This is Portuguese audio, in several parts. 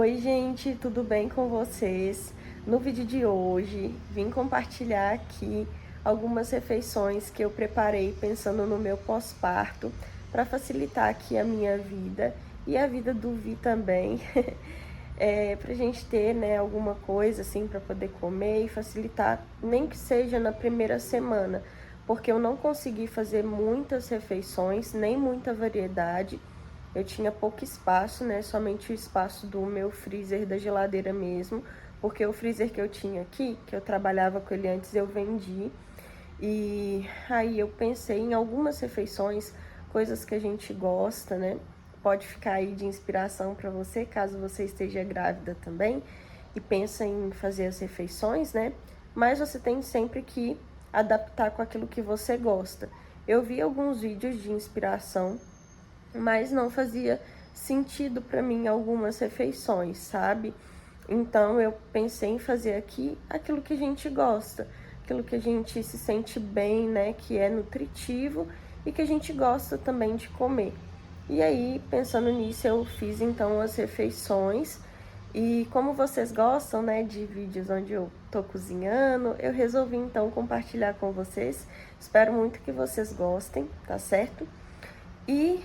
Oi, gente, tudo bem com vocês? No vídeo de hoje, vim compartilhar aqui algumas refeições que eu preparei pensando no meu pós-parto para facilitar aqui a minha vida e a vida do Vi também. Pra gente ter, né, alguma coisa assim para poder comer e facilitar, nem que seja na primeira semana, porque eu não consegui fazer muitas refeições, nem muita variedade. Eu tinha pouco espaço, né? Somente o espaço do meu freezer da geladeira mesmo, porque o freezer que eu tinha aqui, que eu trabalhava com ele antes, eu vendi. E aí eu pensei em algumas refeições, coisas que a gente gosta, né? Pode ficar aí de inspiração para você, caso você esteja grávida também e pensa em fazer as refeições, né? Mas você tem sempre que adaptar com aquilo que você gosta. Eu vi alguns vídeos de inspiração, mas não fazia sentido para mim algumas refeições, sabe? Então eu pensei em fazer aqui aquilo que a gente gosta, aquilo que a gente se sente bem, né, que é nutritivo e que a gente gosta também de comer. E aí, pensando nisso, eu fiz então as refeições. E como vocês gostam, né, de vídeos onde eu tô cozinhando, eu resolvi então compartilhar com vocês. Espero muito que vocês gostem, tá certo? E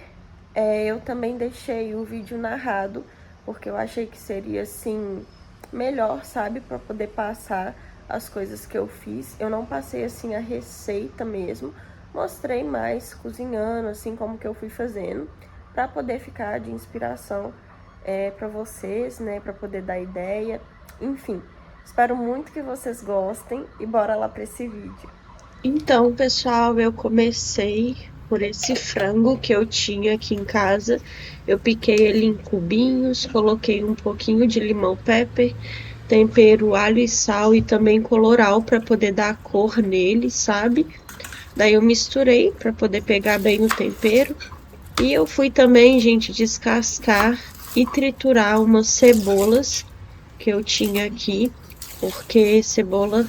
eu também deixei o vídeo narrado, porque eu achei que seria, assim, melhor, sabe? Pra poder passar as coisas que eu fiz. Eu não passei, assim, a receita mesmo. Mostrei mais cozinhando, assim, como que eu fui fazendo, pra poder ficar de inspiração pra vocês, né? Pra poder dar ideia. Enfim, espero muito que vocês gostem e bora lá pra esse vídeo. Então, pessoal, eu comecei por esse frango que eu tinha aqui em casa. Eu piquei ele em cubinhos, coloquei um pouquinho de limão pepper, tempero alho e sal e também colorau para poder dar cor nele, sabe? Daí eu misturei para poder pegar bem o tempero. E eu fui também, gente, descascar e triturar umas cebolas que eu tinha aqui, porque cebola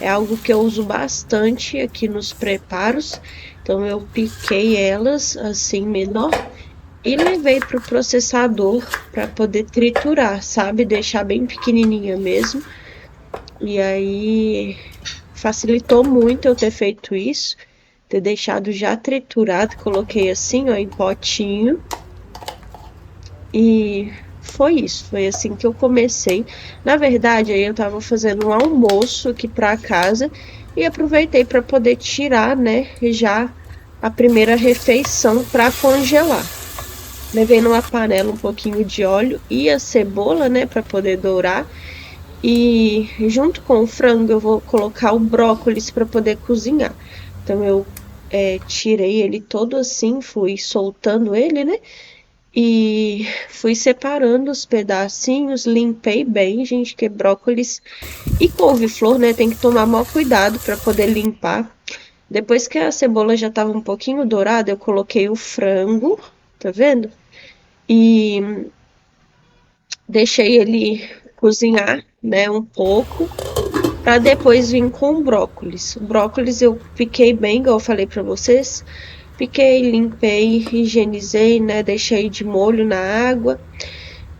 é algo que eu uso bastante aqui nos preparos. Então eu piquei elas assim menor e levei para o processador para poder triturar, sabe? Deixar bem pequenininha mesmo. E aí facilitou muito eu ter feito isso, ter deixado já triturado, coloquei assim, ó, em potinho. E foi isso, foi assim que eu comecei. Na verdade, aí eu tava fazendo um almoço aqui pra casa e aproveitei para poder tirar, né, já a primeira refeição para congelar. Levei numa panela um pouquinho de óleo e a cebola, né, para poder dourar. E junto com o frango eu vou colocar o brócolis para poder cozinhar. Então eu tirei ele todo assim, fui soltando ele, né? E fui separando os pedacinhos, limpei bem, gente, que brócolis e couve-flor, né? Tem que tomar maior cuidado para poder limpar. Depois que a cebola já estava um pouquinho dourada, eu coloquei o frango, tá vendo? E deixei ele cozinhar, né, um pouco, para depois vir com o brócolis. O brócolis eu piquei bem, igual eu falei para vocês. Piquei, limpei, higienizei, né? Deixei de molho na água.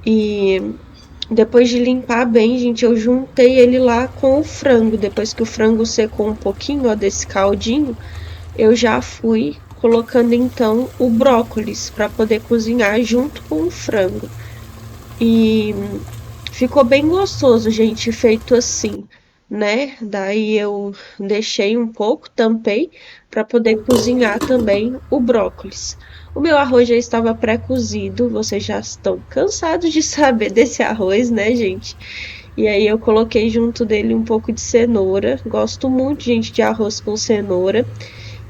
E depois de limpar bem, gente, eu juntei ele lá com o frango. Depois que o frango secou um pouquinho, ó, desse caldinho, eu já fui colocando então o brócolis para poder cozinhar junto com o frango. E ficou bem gostoso, gente, feito assim, né? Daí eu deixei um pouco, tampei para poder cozinhar também o brócolis. O meu arroz já estava pré-cozido, vocês já estão cansados de saber desse arroz, né, gente? E aí eu coloquei junto dele um pouco de cenoura. Gosto muito, gente, de arroz com cenoura.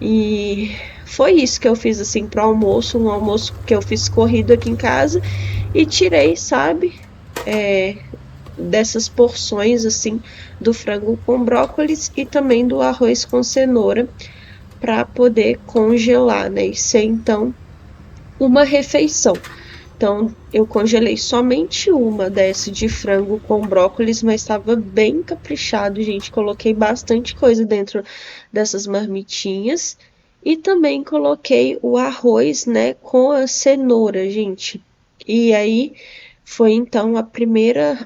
E foi isso que eu fiz assim pro almoço, um almoço que eu fiz corrido aqui em casa e tirei, sabe? É, dessas porções assim do frango com brócolis e também do arroz com cenoura para poder congelar, né? E ser então uma refeição. Então, eu congelei somente uma dessa de frango com brócolis, mas estava bem caprichado, gente. Coloquei bastante coisa dentro dessas marmitinhas. E também coloquei o arroz, né, com a cenoura, gente. E aí, Foi então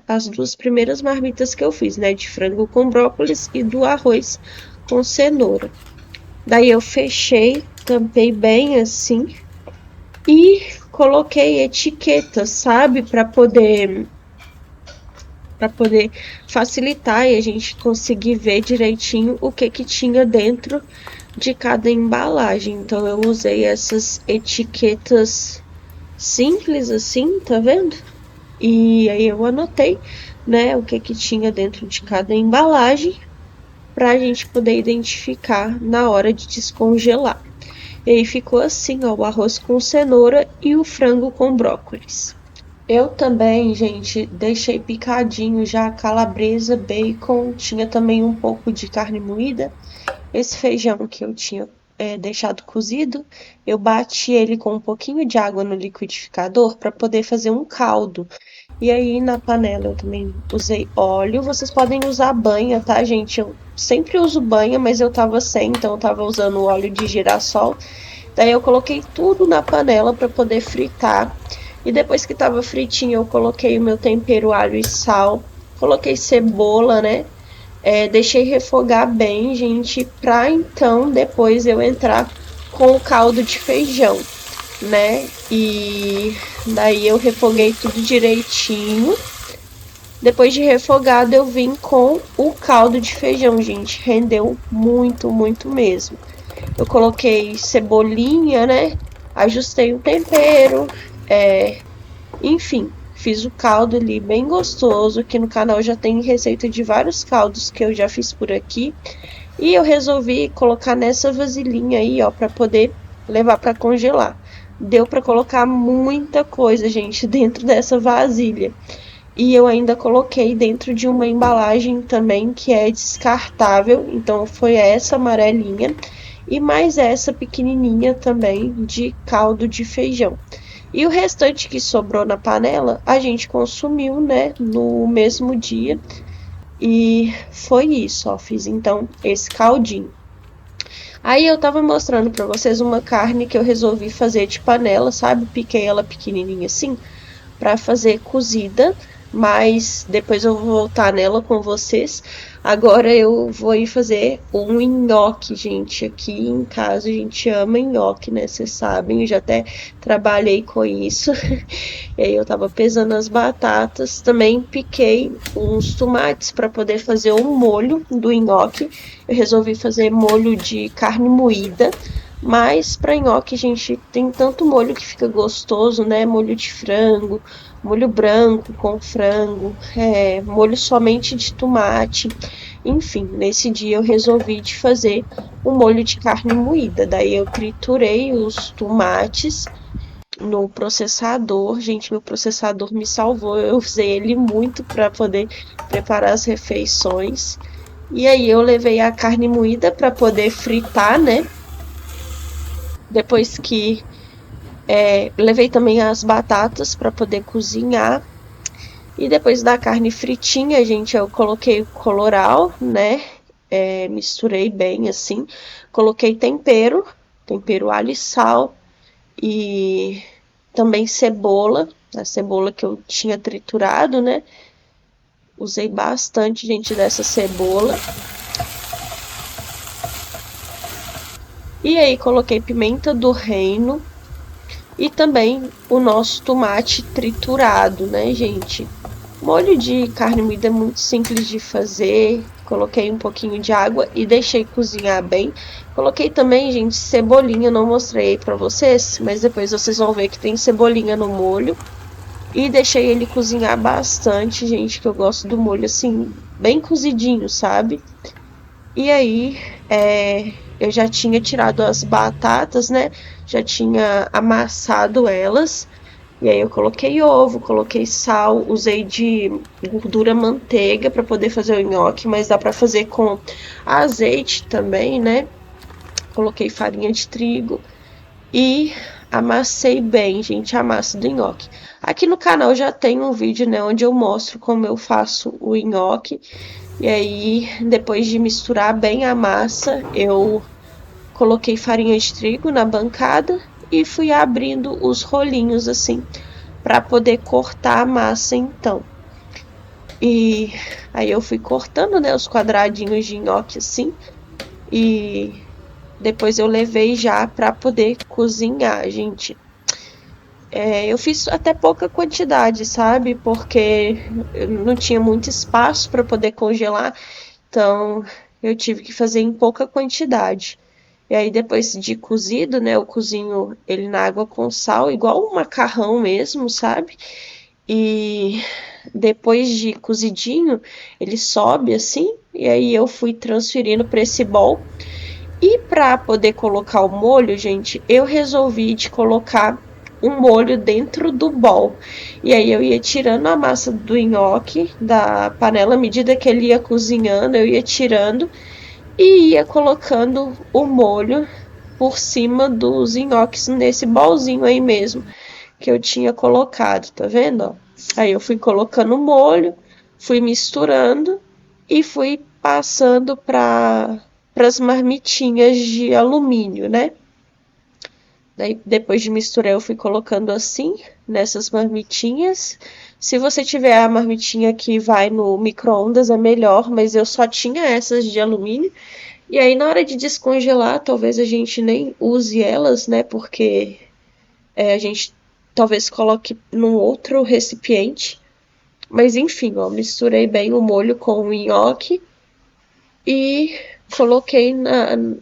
as duas primeiras marmitas que eu fiz, né? De frango com brócolis e do arroz com cenoura. Daí eu fechei, tampei bem assim e coloquei etiquetas, sabe? Para poder facilitar e a gente conseguir ver direitinho o que tinha dentro de cada embalagem. Então eu usei essas etiquetas simples assim, tá vendo? E aí eu anotei, né, o que tinha dentro de cada embalagem para a gente poder identificar na hora de descongelar. E aí ficou assim, ó, o arroz com cenoura e o frango com brócolis. Eu também, gente, deixei picadinho já calabresa, bacon, tinha também um pouco de carne moída. Esse feijão que eu tinha deixado cozido, eu bati ele com um pouquinho de água no liquidificador para poder fazer um caldo. E aí na panela eu também usei óleo. Vocês podem usar banha, tá, gente? Eu sempre uso banha, mas eu tava sem, então eu tava usando óleo de girassol. Daí eu coloquei tudo na panela para poder fritar. E depois que tava fritinho, eu coloquei o meu tempero, alho e sal. Coloquei cebola, né? Deixei refogar bem, gente, pra então depois eu entrar com o caldo de feijão, né? E daí eu refoguei tudo direitinho. Depois de refogado, eu vim com o caldo de feijão, gente. Rendeu muito, muito mesmo. Eu coloquei cebolinha, né? Ajustei o tempero, enfim, fiz o caldo ali bem gostoso. Aqui no canal já tem receita de vários caldos que eu já fiz por aqui. E eu resolvi colocar nessa vasilhinha aí, ó, para poder levar para congelar. Deu para colocar muita coisa, gente, dentro dessa vasilha. E eu ainda coloquei dentro de uma embalagem também que é descartável. Então foi essa amarelinha e mais essa pequenininha também de caldo de feijão. E o restante que sobrou na panela, a gente consumiu, né, no mesmo dia. E foi isso, ó, fiz então esse caldinho. Aí eu tava mostrando pra vocês uma carne que eu resolvi fazer de panela, sabe? Piquei ela pequenininha assim, pra fazer cozida, mas depois eu vou voltar nela com vocês. Agora eu vou ir fazer um nhoque, gente. Aqui em casa a gente ama nhoque, né? Vocês sabem, eu já até trabalhei com isso. E aí eu tava pesando as batatas, também piquei uns tomates para poder fazer um molho do nhoque. Eu resolvi fazer molho de carne moída. Mas para nhoque, gente, tem tanto molho que fica gostoso, né? Molho de frango, molho branco com frango, molho somente de tomate. Enfim, nesse dia eu resolvi de fazer um molho de carne moída. Daí eu triturei os tomates no processador. Gente, meu processador me salvou. Eu usei ele muito para poder preparar as refeições. E aí eu levei a carne moída para poder fritar, né? Depois que levei também as batatas para poder cozinhar. E depois da carne fritinha, gente, eu coloquei o colorau, né? Misturei bem assim. Coloquei tempero alho e sal. E também cebola, a cebola que eu tinha triturado, né? Usei bastante, gente, dessa cebola. E aí coloquei pimenta do reino e também o nosso tomate triturado, né, gente? Molho de carne moída é muito simples de fazer. Coloquei um pouquinho de água e deixei cozinhar bem. Coloquei também, gente, cebolinha. Não mostrei pra vocês, mas depois vocês vão ver que tem cebolinha no molho. E deixei ele cozinhar bastante, gente, que eu gosto do molho assim, bem cozidinho, sabe? E aí, eu já tinha tirado as batatas, né? Já tinha amassado elas. E aí eu coloquei ovo, coloquei sal, usei de gordura manteiga para poder fazer o nhoque, mas dá para fazer com azeite também, né? Coloquei farinha de trigo e amassei bem, gente, a massa do nhoque. Aqui no canal já tem um vídeo, né, onde eu mostro como eu faço o nhoque. E aí, depois de misturar bem a massa, eu coloquei farinha de trigo na bancada e fui abrindo os rolinhos assim para poder cortar a massa então. E aí eu fui cortando, né, os quadradinhos de nhoque assim, e depois eu levei já para poder cozinhar, gente. Eu fiz até pouca quantidade, sabe? Porque eu não tinha muito espaço para poder congelar, então eu tive que fazer em pouca quantidade. E aí depois de cozido, né, eu cozinho ele na água com sal, igual um macarrão mesmo, sabe? E depois de cozidinho, ele sobe assim, e aí eu fui transferindo para esse bowl. E para poder colocar o molho, gente, eu resolvi de colocar um molho dentro do bowl. E aí eu ia tirando a massa do nhoque da panela, à medida que ele ia cozinhando, eu ia tirando e ia colocando o molho por cima dos nhoques nesse bowlzinho aí mesmo que eu tinha colocado, tá vendo? Aí eu fui colocando o molho, fui misturando e fui passando para as marmitinhas de alumínio, né? Daí, depois de misturar, eu fui colocando assim, nessas marmitinhas. Se você tiver a marmitinha que vai no micro-ondas, é melhor, mas eu só tinha essas de alumínio. E aí, na hora de descongelar, talvez a gente nem use elas, né? Porque a gente talvez coloque num outro recipiente. Mas enfim, ó, misturei bem o molho com o nhoque e coloquei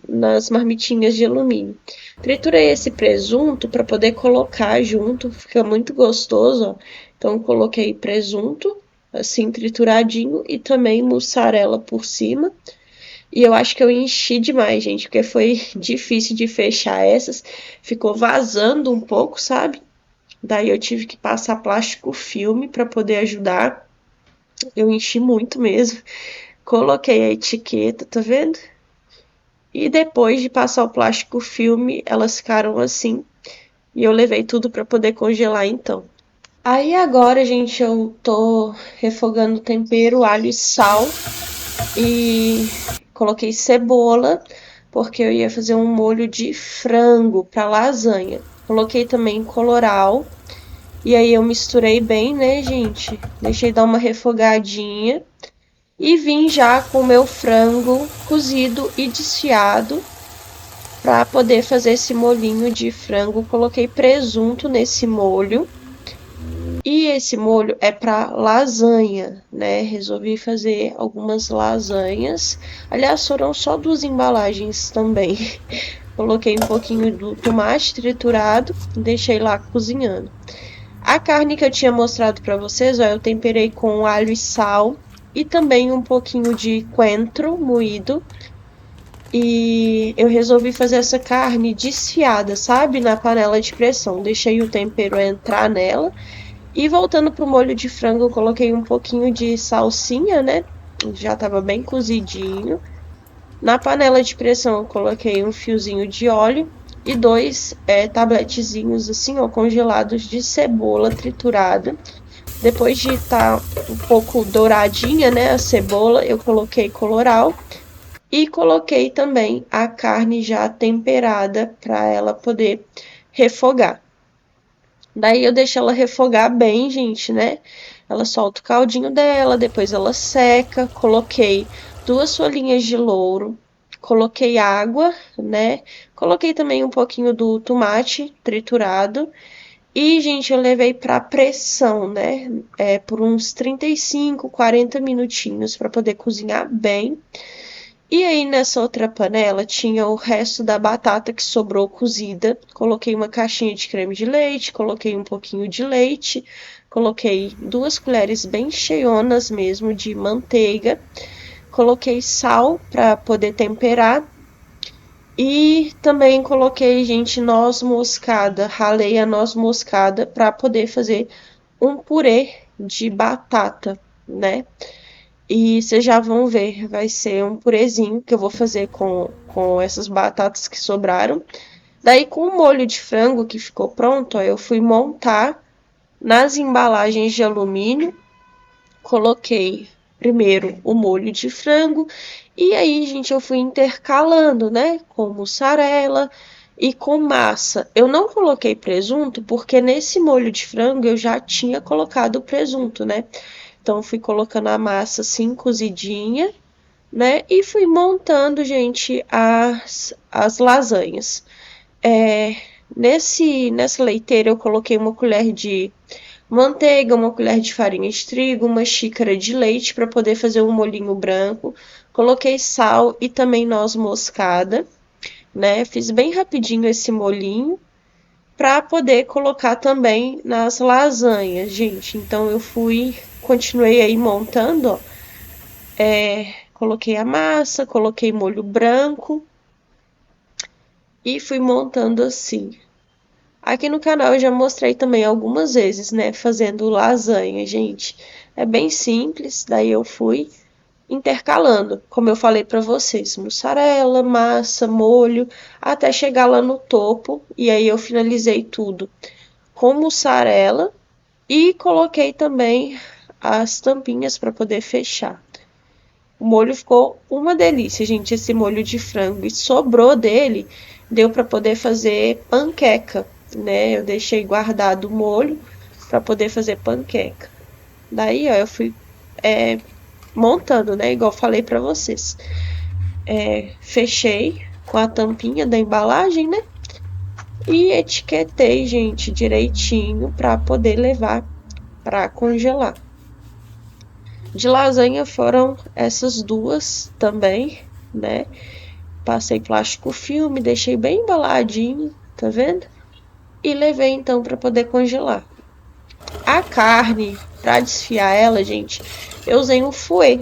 nas marmitinhas de alumínio. Triturei esse presunto para poder colocar junto, fica muito gostoso, ó. Então coloquei presunto assim trituradinho e também mussarela por cima. E eu acho que eu enchi demais, gente, porque foi difícil de fechar essas, ficou vazando um pouco, sabe? Daí eu tive que passar plástico filme para poder ajudar. Eu enchi muito mesmo. Coloquei a etiqueta, tá vendo? E depois de passar o plástico filme, elas ficaram assim. E eu levei tudo para poder congelar então. Aí agora, gente, eu tô refogando tempero, alho e sal. E coloquei cebola, porque eu ia fazer um molho de frango para lasanha. Coloquei também colorau. E aí eu misturei bem, né, gente? Deixei dar uma refogadinha. E vim já com o meu frango cozido e desfiado para poder fazer esse molhinho de frango. Coloquei presunto nesse molho. E esse molho é para lasanha, né? Resolvi fazer algumas lasanhas. Aliás, foram só 2 embalagens também. Coloquei um pouquinho do tomate triturado e deixei lá cozinhando. A carne que eu tinha mostrado para vocês, ó, eu temperei com alho e sal e também um pouquinho de coentro moído. E eu resolvi fazer essa carne desfiada, sabe? Na panela de pressão. Deixei o tempero entrar nela. E voltando pro molho de frango, eu coloquei um pouquinho de salsinha, né? Já estava bem cozidinho. Na panela de pressão, eu coloquei um fiozinho de óleo e 2 tabletezinhos assim, ó, congelados de cebola triturada. Depois de estar um pouco douradinha, né, a cebola, eu coloquei colorau e coloquei também a carne já temperada para ela poder refogar. Daí eu deixo ela refogar bem, gente, né? Ela solta o caldinho dela, depois ela seca. Coloquei 2 folhinhas de louro, coloquei água, né? Coloquei também um pouquinho do tomate triturado. E, gente, eu levei para pressão, né? Por uns 35, 40 minutinhos para poder cozinhar bem. E aí, nessa outra panela, tinha o resto da batata que sobrou cozida. Coloquei uma caixinha de creme de leite, coloquei um pouquinho de leite, coloquei 2 colheres bem cheionas mesmo de manteiga, coloquei sal para poder temperar e também coloquei, gente, noz moscada, ralei a noz moscada para poder fazer um purê de batata, né? E vocês já vão ver, vai ser um purezinho que eu vou fazer com essas batatas que sobraram. Daí, com o molho de frango que ficou pronto, ó, eu fui montar nas embalagens de alumínio. Coloquei primeiro o molho de frango e aí, gente, eu fui intercalando, né, com mussarela E com massa, eu não coloquei presunto porque nesse molho de frango eu já tinha colocado o presunto, né? Então fui colocando a massa assim cozidinha, né? E fui montando, gente, as lasanhas. Nessa leiteira eu coloquei uma colher de manteiga, uma colher de farinha de trigo, uma xícara de leite para poder fazer um molhinho branco. Coloquei sal e também noz moscada, né? Fiz bem rapidinho esse molhinho para poder colocar também nas lasanhas, gente. Então eu continuei aí montando, ó. Coloquei a massa, coloquei molho branco e fui montando assim. Aqui no canal eu já mostrei também algumas vezes, né, fazendo lasanha, gente. É bem simples, daí eu fui intercalando, como eu falei para vocês, mussarela, massa, molho, até chegar lá no topo, e aí eu finalizei tudo com mussarela e coloquei também as tampinhas para poder fechar. O molho ficou uma delícia, gente, esse molho de frango. E sobrou dele, deu para poder fazer panqueca, né? Eu deixei guardado o molho para poder fazer panqueca. Daí, ó, eu fui montando, né? Igual falei para vocês. Fechei com a tampinha da embalagem, né? E etiquetei, gente, direitinho para poder levar para congelar. De lasanha foram essas duas também, né? Passei plástico filme, deixei bem embaladinho, tá vendo? E levei então para poder congelar. A carne, para desfiar ela, gente, eu usei um fouet.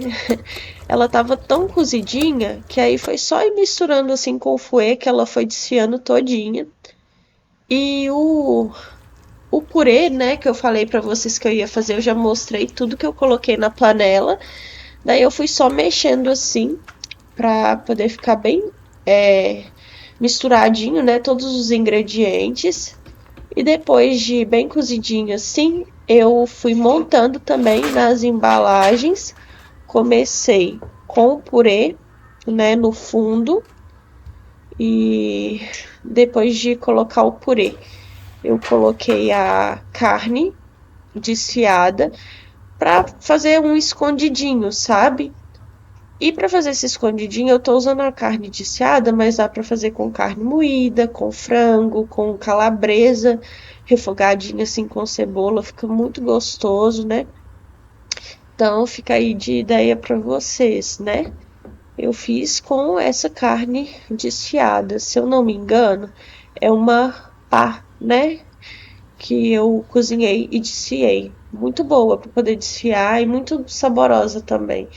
Ela tava tão cozidinha que aí foi só ir misturando assim com o fouet que ela foi desfiando todinha. E o purê, né, que eu falei para vocês que eu ia fazer, eu já mostrei tudo que eu coloquei na panela. Daí eu fui só mexendo assim para poder ficar bem misturadinho, né, todos os ingredientes. E depois de bem cozidinho assim, eu fui montando também nas embalagens. Comecei com o purê, né, no fundo. E depois de colocar o purê, eu coloquei a carne desfiada para fazer um escondidinho, sabe? E para fazer esse escondidinho, eu tô usando a carne desfiada, mas dá para fazer com carne moída, com frango, com calabresa, refogadinho assim com cebola, fica muito gostoso, né? Então fica aí de ideia para vocês, né? Eu fiz com essa carne desfiada, se eu não me engano, é uma pá, né? Que eu cozinhei e desfiei. Muito boa para poder desfiar e muito saborosa também.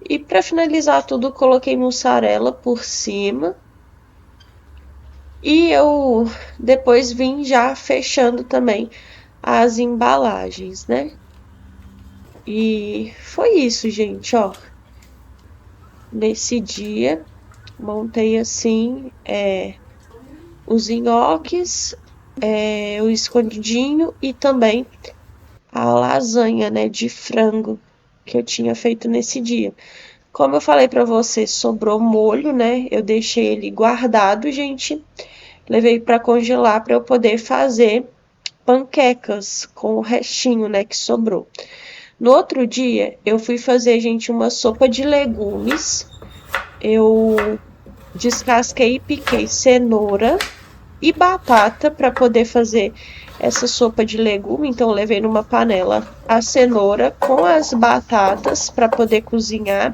E para finalizar tudo, coloquei mussarela por cima. E eu depois vim já fechando também as embalagens, né? E foi isso, gente, ó. Nesse dia, montei assim os nhoques, o escondidinho e também a lasanha, né, de frango que eu tinha feito nesse dia. Como eu falei para você, sobrou molho, né? Eu deixei ele guardado, gente. Levei para congelar para eu poder fazer panquecas com o restinho, né, que sobrou. No outro dia, eu fui fazer, gente, uma sopa de legumes. Eu descasquei e piquei cenoura e batata para poder fazer essa sopa de legume. Então, eu levei numa panela a cenoura com as batatas para poder cozinhar.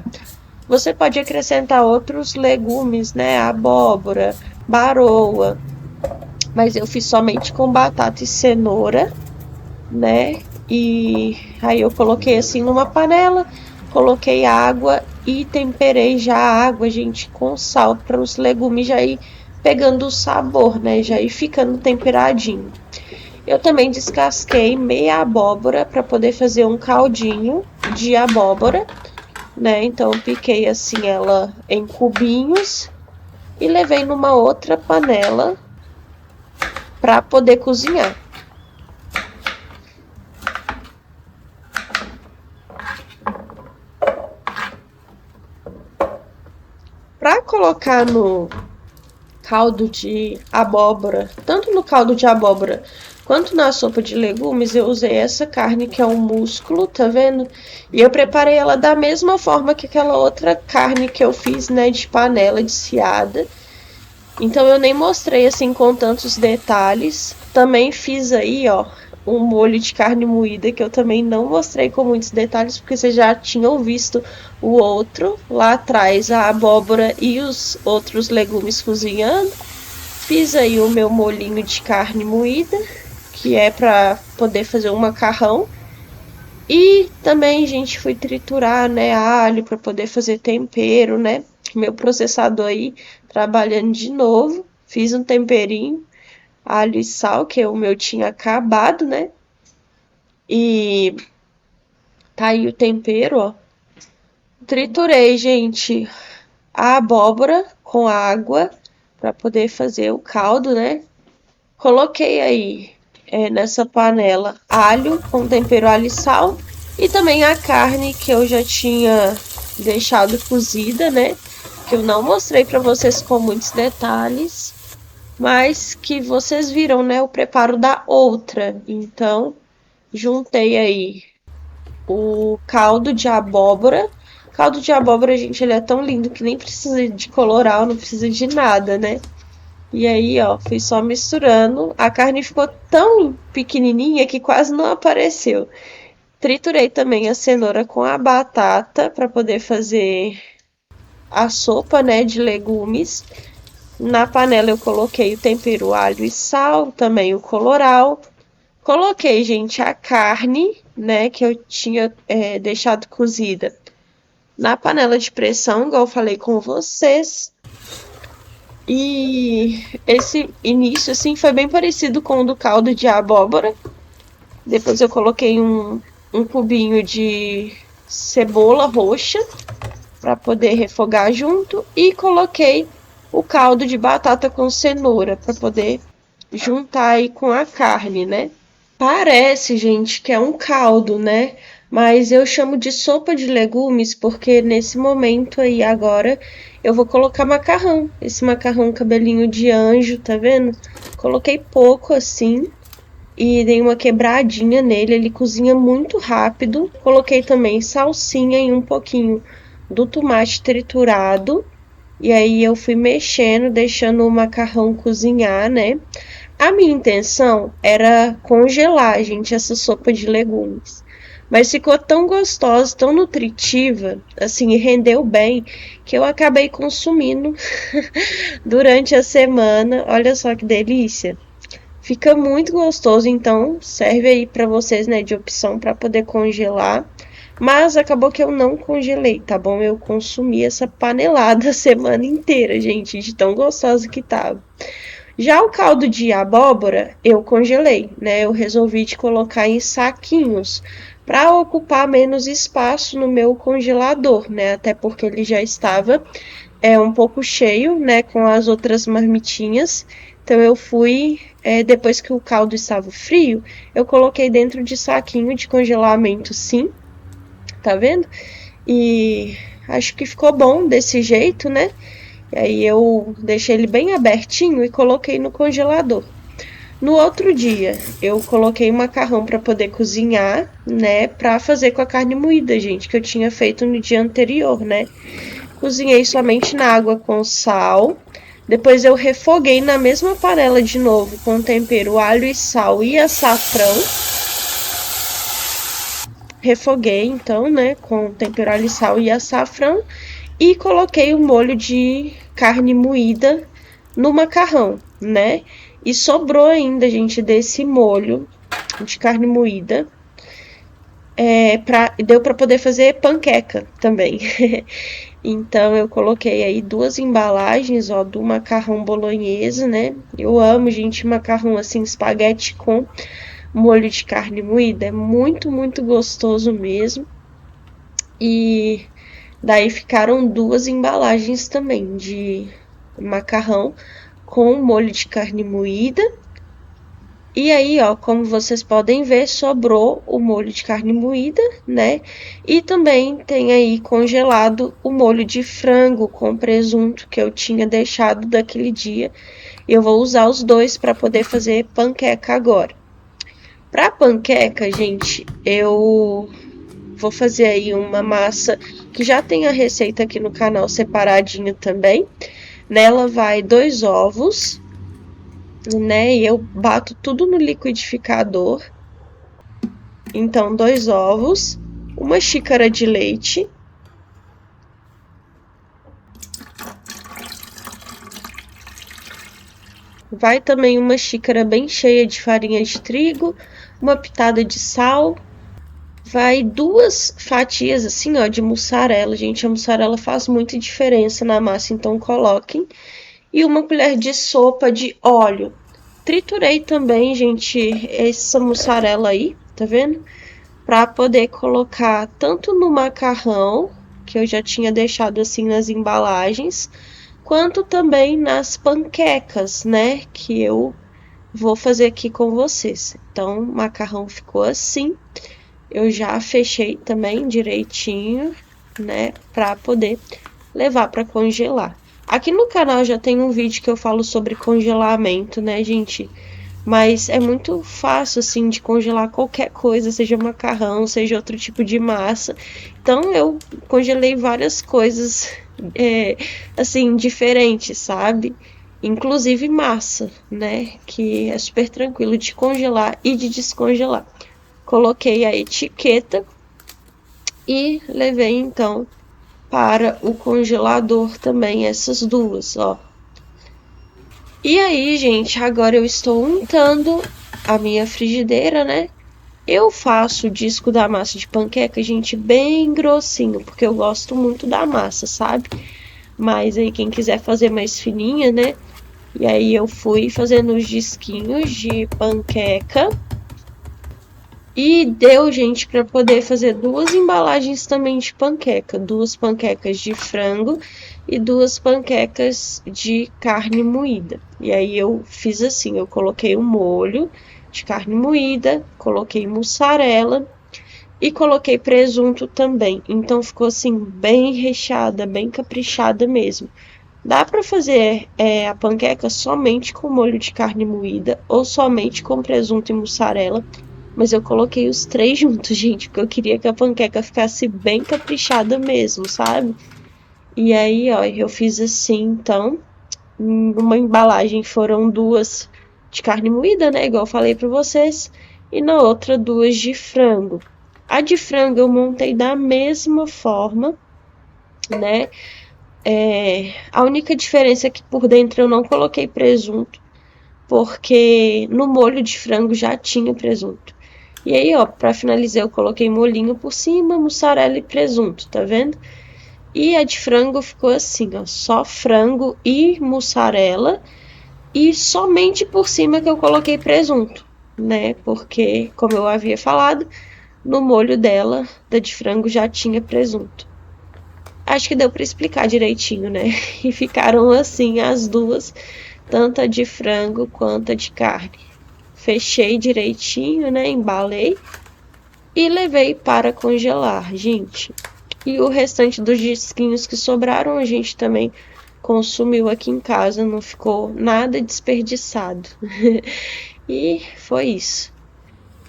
Você pode acrescentar outros legumes, né? Abóbora, baroa. Mas eu fiz somente com batata e cenoura, né? E aí eu coloquei assim numa panela, coloquei água e temperei já a água, gente, com sal para os legumes já ir pegando o sabor, né? Já ir ficando temperadinho. Eu também descasquei meia abóbora para poder fazer um caldinho de abóbora, né? Então eu piquei assim ela em cubinhos e levei numa outra panela para poder cozinhar. Para colocar no caldo de abóbora, tanto no caldo de abóbora quanto na sopa de legumes, eu usei essa carne que é um músculo, tá vendo? E eu preparei ela da mesma forma que aquela outra carne que eu fiz, né, de panela desfiada. Então eu nem mostrei assim com tantos detalhes. Também fiz aí, ó, um molho de carne moída que eu também não mostrei com muitos detalhes, porque vocês já tinham visto o outro lá atrás, a abóbora e os outros legumes cozinhando. Fiz aí o meu molhinho de carne moída, que é para poder fazer um macarrão. E também, gente, fui triturar, né, alho para poder fazer tempero, né? Meu processador aí trabalhando de novo. Fiz um temperinho, alho e sal, que o meu tinha acabado, né? E tá aí o tempero, ó. Triturei, gente, a abóbora com água para poder fazer o caldo, né? Coloquei aí nessa panela alho com tempero alho e sal e também a carne que eu já tinha deixado cozida, né? Que eu não mostrei para vocês com muitos detalhes, mas que vocês viram, né? O preparo da outra. Então, juntei aí o caldo de abóbora. Caldo de abóbora, gente, ele é tão lindo que nem precisa de coloral, não precisa de nada, né? E aí, ó, fui só misturando. A carne ficou tão pequenininha que quase não apareceu. Triturei também a cenoura com a batata para poder fazer a sopa, né, de legumes. Na panela eu coloquei o tempero alho e sal, também o colorau. Coloquei, gente, a carne, né, que eu tinha deixado cozida na panela de pressão, igual eu falei com vocês. E esse início, assim, foi bem parecido com o do caldo de abóbora. Depois eu coloquei um cubinho de cebola roxa para poder refogar junto. E coloquei o caldo de batata com cenoura para poder juntar aí com a carne, né? Parece, gente, que é um caldo, né? Mas eu chamo de sopa de legumes porque nesse momento aí agora eu vou colocar macarrão. Esse macarrão cabelinho de anjo, tá vendo? Coloquei pouco assim e dei uma quebradinha nele. Ele cozinha muito rápido. Coloquei também salsinha e um pouquinho do tomate triturado. E aí eu fui mexendo, deixando o macarrão cozinhar, né? A minha intenção era congelar, gente, essa sopa de legumes. Mas ficou tão gostosa, tão nutritiva, assim, e rendeu bem, que eu acabei consumindo durante a semana. Olha só que delícia. Fica muito gostoso, então serve aí para vocês, né, de opção para poder congelar. Mas acabou que eu não congelei, tá bom? Eu consumi essa panelada a semana inteira, gente, de tão gostosa que tava. Já o caldo de abóbora eu congelei, né? Eu resolvi de colocar em saquinhos para ocupar menos espaço no meu congelador, né? Até porque ele já estava um pouco cheio, né? Com as outras marmitinhas. Então eu fui, depois que o caldo estava frio, eu coloquei dentro de saquinho de congelamento, sim. Tá vendo? E acho que ficou bom desse jeito, né? E aí eu deixei ele bem abertinho e coloquei no congelador. No outro dia, eu coloquei o macarrão para poder cozinhar, né? Para fazer com a carne moída, gente, que eu tinha feito no dia anterior, né? Cozinhei somente na água com sal. Depois eu refoguei na mesma panela de novo com tempero alho e sal e açafrão. Refoguei então, né, com tempero alho e sal e açafrão. E coloquei o molho de carne moída no macarrão, né? E sobrou ainda, gente, desse molho de carne moída. Deu para poder fazer panqueca também. Então eu coloquei aí 2 embalagens, ó, do macarrão bolonhesa, né? Eu amo, gente, macarrão assim, espaguete com molho de carne moída. É muito, muito gostoso mesmo. E daí ficaram 2 embalagens também de macarrão com molho de carne moída E aí, ó, como vocês podem ver, sobrou o molho de carne moída, né? E também tem aí congelado o molho de frango com presunto que eu tinha deixado daquele dia. Eu vou usar os dois para poder fazer panqueca agora. Para panqueca, gente, eu vou fazer aí uma massa que já tem a receita aqui no canal separadinho também. Nela vai 2 ovos, né? E eu bato tudo no liquidificador. Então, 2 ovos, uma xícara de leite, vai também uma xícara bem cheia de farinha de trigo, uma pitada de sal, vai 2 fatias assim, ó, de mussarela. Gente, a mussarela faz muita diferença na massa, então coloquem. E uma colher de sopa de óleo. Triturei também, gente, essa mussarela aí, tá vendo? Para poder colocar tanto no macarrão, que eu já tinha deixado assim nas embalagens, quanto também nas panquecas, né, que eu vou fazer aqui com vocês. Então, o macarrão ficou assim. Eu já fechei também direitinho, né, para poder levar para congelar. Aqui no canal já tem um vídeo que eu falo sobre congelamento, né, gente? Mas é muito fácil, assim, de congelar qualquer coisa, seja macarrão, seja outro tipo de massa. Então, eu congelei várias coisas, assim, diferentes, sabe? Inclusive massa, né? Que é super tranquilo de congelar e de descongelar. Coloquei a etiqueta e levei, então, para o congelador também essas duas, ó. E aí, gente, agora eu estou untando a minha frigideira, né? Eu faço o disco da massa de panqueca, gente, bem grossinho, porque eu gosto muito da massa, sabe? Mas aí quem quiser fazer mais fininha, né? E aí eu fui fazendo os disquinhos de panqueca. E deu, gente, para poder fazer 2 embalagens também de panqueca. 2 panquecas de frango e 2 panquecas de carne moída. E aí eu fiz assim, eu coloquei o molho de carne moída, coloquei mussarela e coloquei presunto também. Então ficou assim, bem recheada, bem caprichada mesmo. Dá para fazer a panqueca somente com molho de carne moída ou somente com presunto e mussarela. Mas eu coloquei os 3 juntos, gente, porque eu queria que a panqueca ficasse bem caprichada mesmo, sabe? E aí, ó, eu fiz assim, então, numa embalagem foram 2 de carne moída, né, igual eu falei pra vocês, e na outra 2 de frango. A de frango eu montei da mesma forma, né? A única diferença é que por dentro eu não coloquei presunto, porque no molho de frango já tinha presunto. E aí, ó, pra finalizar eu coloquei molhinho por cima, mussarela e presunto, tá vendo? E a de frango ficou assim, ó, só frango e mussarela e somente por cima que eu coloquei presunto, né? Porque, como eu havia falado, no molho dela, da de frango, já tinha presunto. Acho que deu para explicar direitinho, né? E ficaram assim as duas, tanto a de frango quanto a de carne. Fechei direitinho, né? Embalei e levei para congelar, gente. E o restante dos disquinhos que sobraram a gente também consumiu aqui em casa, não ficou nada desperdiçado. E foi isso.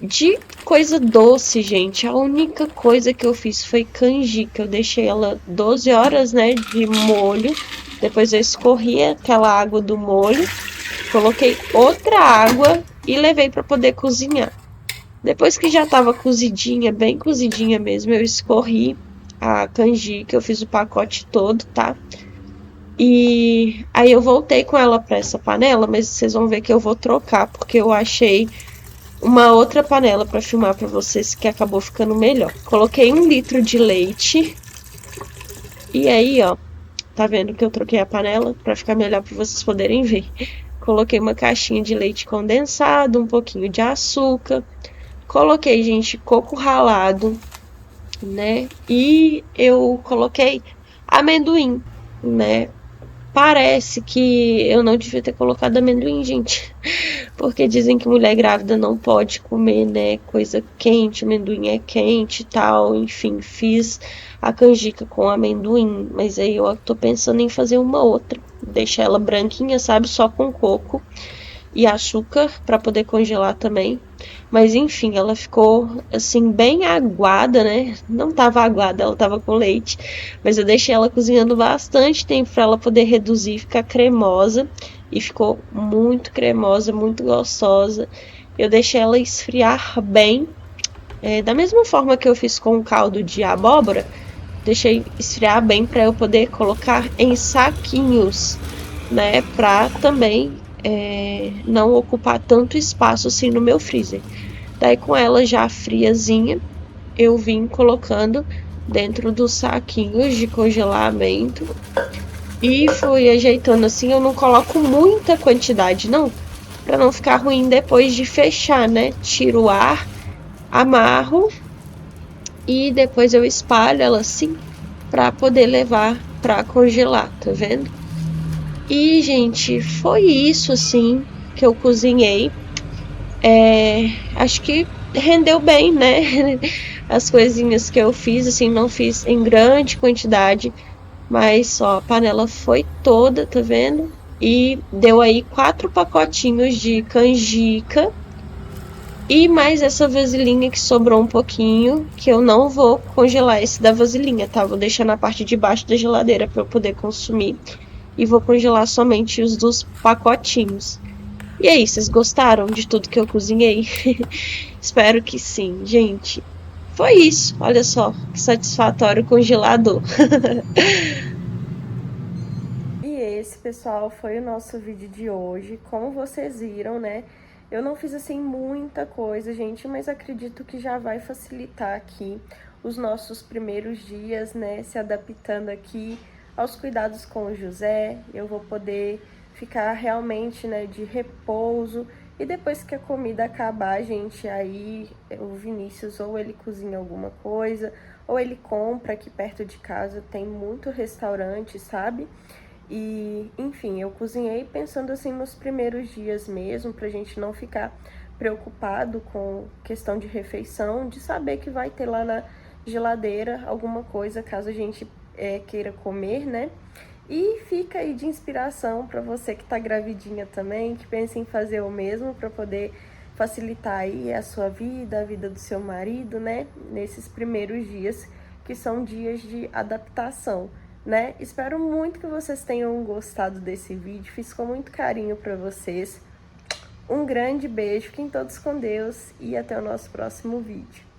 De coisa doce, gente, a única coisa que eu fiz foi canjica. Eu deixei ela 12 horas, né, de molho. Depois eu escorri aquela água do molho, coloquei outra água e levei para poder cozinhar. Depois que já estava cozidinha, bem cozidinha mesmo, eu escorri a canjica, eu fiz o pacote todo, tá? E aí eu voltei com ela para essa panela, mas vocês vão ver que eu vou trocar, porque eu achei uma outra panela para filmar para vocês que acabou ficando melhor. Coloquei 1 litro de leite. E aí, ó, tá vendo que eu troquei a panela para ficar melhor para vocês poderem ver. Coloquei uma caixinha de leite condensado, um pouquinho de açúcar. Coloquei, gente, coco ralado, né? E eu coloquei amendoim, né? parece que eu não devia ter colocado amendoim, gente. Porque dizem que mulher grávida não pode comer, né, coisa quente, amendoim é quente e tal. Enfim, fiz a canjica com amendoim, mas aí eu tô pensando em fazer uma outra. Deixar ela branquinha, sabe, só com coco e açúcar para poder congelar também. Mas enfim, ela ficou assim bem aguada, né? Não tava aguada, ela tava com leite, mas eu deixei ela cozinhando bastante tempo para ela poder reduzir e ficar cremosa, e ficou muito cremosa, muito gostosa. Eu deixei ela esfriar bem, da mesma forma que eu fiz com o caldo de abóbora, deixei esfriar bem para eu poder colocar em saquinhos, né, para também não ocupar tanto espaço assim no meu freezer. Daí com ela já friazinha, eu vim colocando dentro dos saquinhos de congelamento e fui ajeitando assim. Eu não coloco muita quantidade não, para não ficar ruim depois de fechar, né? Tiro o ar, amarro e depois eu espalho ela assim para poder levar para congelar, tá vendo? E, gente, foi isso assim que eu cozinhei. Acho que rendeu bem, né? As coisinhas que eu fiz, assim, não fiz em grande quantidade, mas ó, a panela foi toda, tá vendo? E deu aí 4 pacotinhos de canjica e mais essa vasilhinha que sobrou um pouquinho, que eu não vou congelar esse da vasilhinha, tá? Vou deixar na parte de baixo da geladeira para eu poder consumir. E vou congelar somente os dos pacotinhos. E aí, vocês gostaram de tudo que eu cozinhei? Espero que sim, gente. Foi isso. Olha só, que satisfatório congelador. E esse, pessoal, foi o nosso vídeo de hoje. Como vocês viram, né? Eu não fiz, assim, muita coisa, gente, mas acredito que já vai facilitar aqui os nossos primeiros dias, né? Se adaptando aqui aos cuidados com o José. Eu vou poder ficar realmente, né, de repouso. E depois que a comida acabar, gente, aí o Vinícius ou ele cozinha alguma coisa, ou ele compra aqui perto de casa, tem muito restaurante, sabe? E, enfim, eu cozinhei pensando assim nos primeiros dias mesmo, pra gente não ficar preocupado com questão de refeição, de saber que vai ter lá na geladeira alguma coisa caso a gente queira comer, né? E fica aí de inspiração para você que tá gravidinha também, que pensa em fazer o mesmo para poder facilitar aí a sua vida, a vida do seu marido, né? Nesses primeiros dias, que são dias de adaptação, né? Espero muito que vocês tenham gostado desse vídeo, fiz com muito carinho para vocês. Um grande beijo, fiquem todos com Deus e até o nosso próximo vídeo.